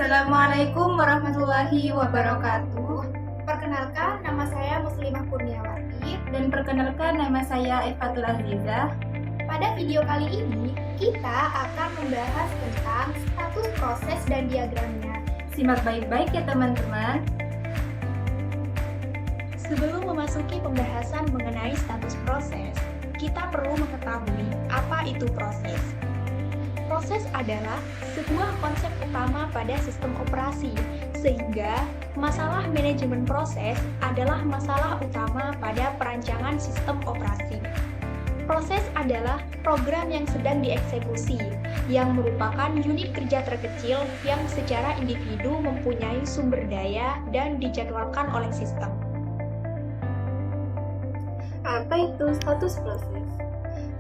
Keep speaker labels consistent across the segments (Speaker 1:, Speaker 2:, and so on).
Speaker 1: Assalamualaikum warahmatullahi wabarakatuh.
Speaker 2: Perkenalkan, nama saya Muslimah Kurniawati.
Speaker 1: Dan perkenalkan, nama saya Ifatul Azizah.
Speaker 2: Pada video kali ini, kita akan membahas tentang status proses dan diagramnya.
Speaker 1: Simak baik-baik ya teman-teman.
Speaker 2: Sebelum memasuki pembahasan mengenai status proses, kita perlu mengetahui apa itu proses. Proses adalah sebuah konsep utama pada sistem operasi, sehingga masalah manajemen proses adalah masalah utama pada perancangan sistem operasi. Proses adalah program yang sedang dieksekusi, yang merupakan unit kerja terkecil yang secara individu mempunyai sumber daya dan dijadwalkan oleh sistem.
Speaker 3: Apa itu status proses?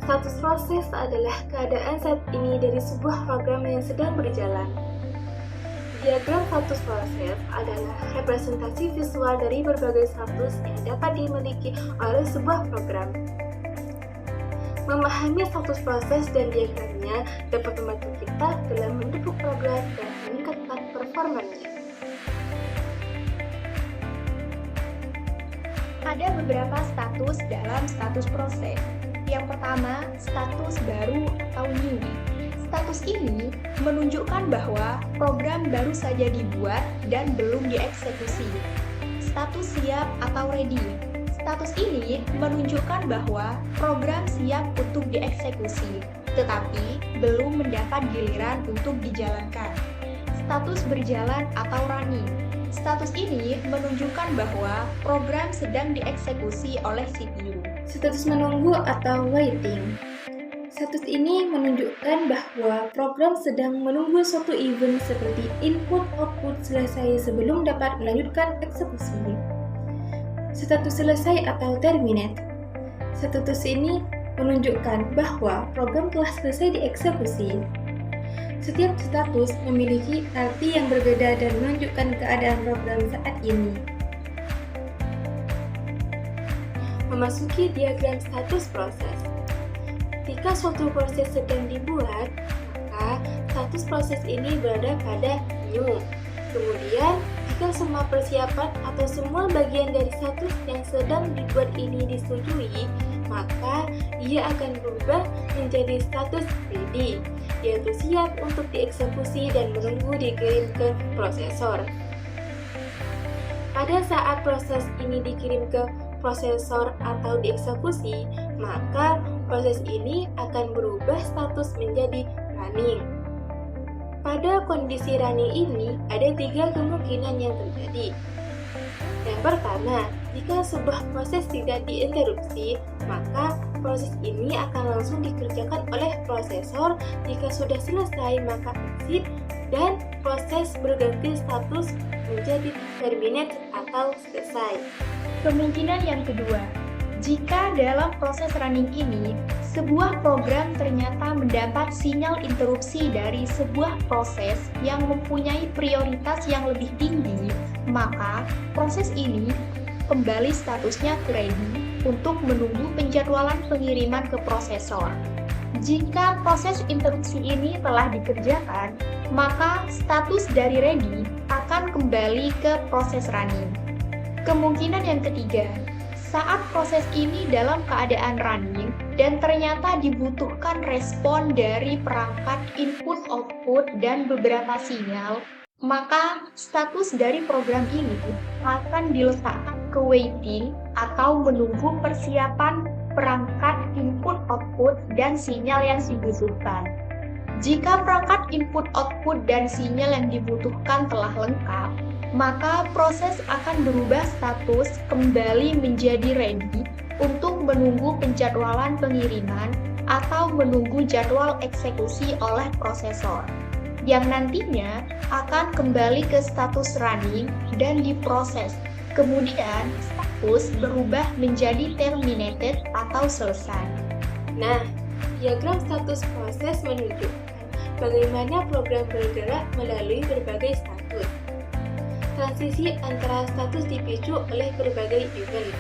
Speaker 3: Status proses adalah keadaan saat ini dari sebuah program yang sedang berjalan. Diagram status proses adalah representasi visual dari berbagai status yang dapat dimiliki oleh sebuah program. Memahami status proses dan diagramnya dapat membantu kita dalam mendukung program dan meningkatkan performanya.
Speaker 2: Ada beberapa status dalam status proses. Yang pertama, status baru atau new. Status ini menunjukkan bahwa program baru saja dibuat dan belum dieksekusi. Status siap atau ready. Status ini menunjukkan bahwa program siap untuk dieksekusi, tetapi belum mendapat giliran untuk dijalankan. Status berjalan atau running. Status ini menunjukkan bahwa program sedang dieksekusi oleh CPU.
Speaker 3: Status menunggu atau waiting. Status ini menunjukkan bahwa program sedang menunggu suatu event seperti input-output selesai sebelum dapat melanjutkan eksekusi. Status selesai atau terminate. Status ini menunjukkan bahwa program telah selesai dieksekusi. Setiap status memiliki arti yang berbeda dan menunjukkan keadaan program saat ini. Memasuki diagram status proses. Jika suatu proses sedang dibuat, maka status proses ini berada pada new. Kemudian, jika semua persiapan atau semua bagian dari status yang sedang dibuat ini disetujui, maka ia akan berubah menjadi status ready, yaitu siap untuk dieksekusi dan menunggu dikirim ke prosesor. Pada saat proses ini dikirim ke prosesor atau dieksekusi, maka proses ini akan berubah status menjadi running. Pada kondisi running ini, ada 3 kemungkinan yang terjadi. Yang pertama, jika sebuah proses tidak diinterupsi, maka proses ini akan langsung dikerjakan oleh prosesor. Jika sudah selesai, maka exit dan proses berganti status menjadi terminate atau selesai.
Speaker 2: Kemungkinan yang kedua, jika dalam proses running ini, sebuah program ternyata mendapat sinyal interupsi dari sebuah proses yang mempunyai prioritas yang lebih tinggi, maka proses ini kembali statusnya ke ready untuk menunggu penjadwalan pengiriman ke prosesor. Jika proses interupsi ini telah dikerjakan, maka status dari ready akan kembali ke proses running. Kemungkinan yang ketiga, saat proses ini dalam keadaan running dan ternyata dibutuhkan respon dari perangkat input-output dan beberapa sinyal, maka status dari program ini akan diletakkan ke waiting atau menunggu persiapan perangkat input-output dan sinyal yang dibutuhkan. Jika perangkat input-output dan sinyal yang dibutuhkan telah lengkap, maka proses akan berubah status kembali menjadi ready untuk menunggu penjadwalan pengiriman atau menunggu jadwal eksekusi oleh prosesor, yang nantinya akan kembali ke status running dan diproses. Kemudian, status berubah menjadi terminated atau selesai.
Speaker 3: Nah, diagram status proses menunjukkan bagaimana program bergerak melalui berbagai status. Transisi antara status dipicu oleh berbagai event,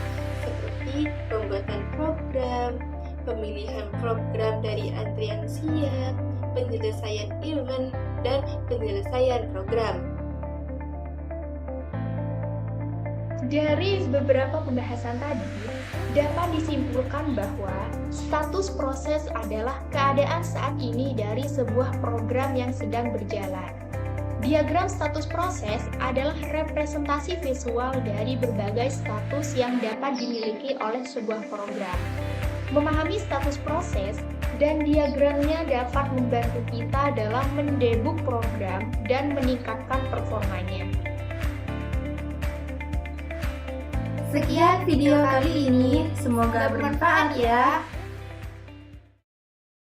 Speaker 3: seperti pembuatan program, pemilihan program dari antrian siap, penyelesaian event, dan penyelesaian program.
Speaker 2: Dari beberapa pembahasan tadi, dapat disimpulkan bahwa status proses adalah keadaan saat ini dari sebuah program yang sedang berjalan. Diagram status proses adalah representasi visual dari berbagai status yang dapat dimiliki oleh sebuah program. Memahami status proses dan diagramnya dapat membantu kita dalam mendebug program dan meningkatkan performanya.
Speaker 1: Sekian video kali ini, semoga bermanfaat ya.